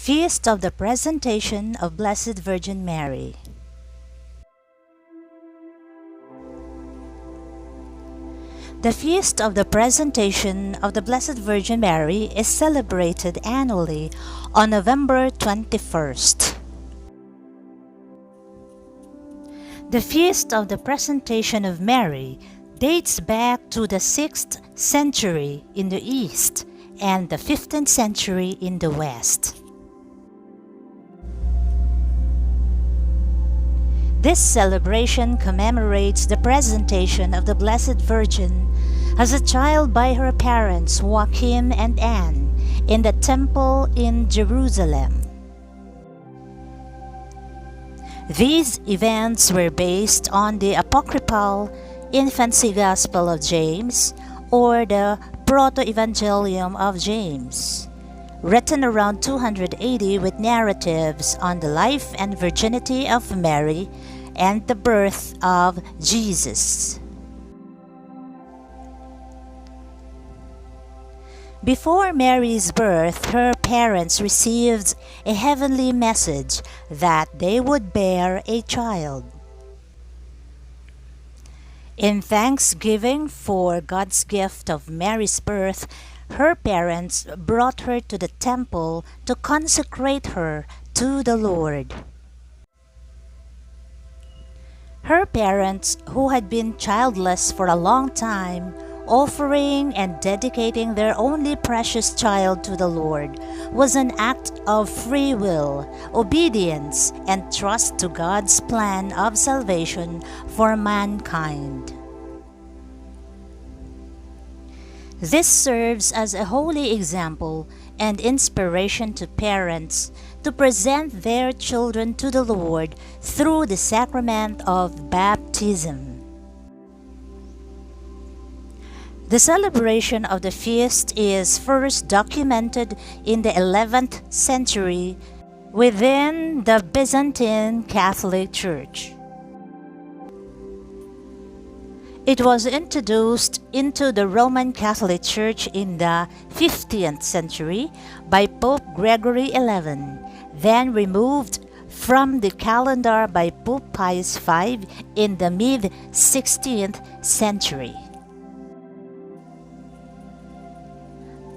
Feast of the Presentation of Blessed Virgin Mary. The Feast of the Presentation of the Blessed Virgin Mary is celebrated annually on November 21st. The Feast of the Presentation of Mary dates back to the 6th century in the East and the 15th century in the West. This celebration commemorates the presentation of the Blessed Virgin as a child by her parents Joachim and Anne in the temple in Jerusalem. These events were based on the apocryphal Infancy Gospel of James, or the Proto-Evangelium of James, written around 280 with narratives on the life and virginity of Mary and the birth of Jesus. Before Mary's birth, her parents received a heavenly message that they would bear a child. In thanksgiving for God's gift of Mary's birth, her parents brought her to the temple to consecrate her to the Lord. Her parents, who had been childless for a long time, offering and dedicating their only precious child to the Lord, was an act of free will, obedience, and trust to God's plan of salvation for mankind. This serves as a holy example and inspiration to parents to present their children to the Lord through the sacrament of baptism. The celebration of the feast is first documented in the 11th century within the Byzantine Catholic Church. It was introduced into the Roman Catholic Church in the 15th century by Pope Gregory XI, then removed from the calendar by Pope Pius V in the mid-16th century.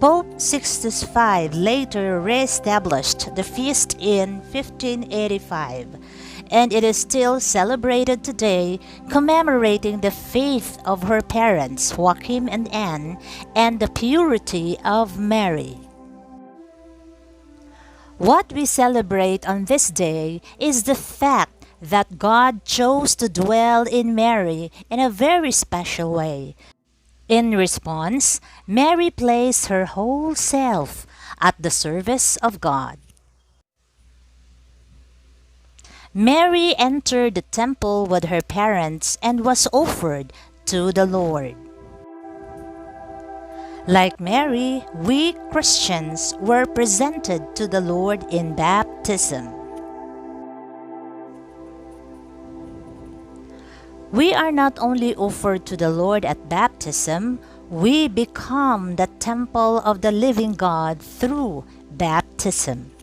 Pope Sixtus V later re-established the feast in 1585, and it is still celebrated today, commemorating the faith of her parents, Joachim and Anne, and the purity of Mary. What we celebrate on this day is the fact that God chose to dwell in Mary in a very special way. In response, Mary placed her whole self at the service of God. Mary entered the temple with her parents and was offered to the Lord. Like Mary, we Christians were presented to the Lord in baptism. We are not only offered to the Lord at baptism, we become the temple of the living God through baptism.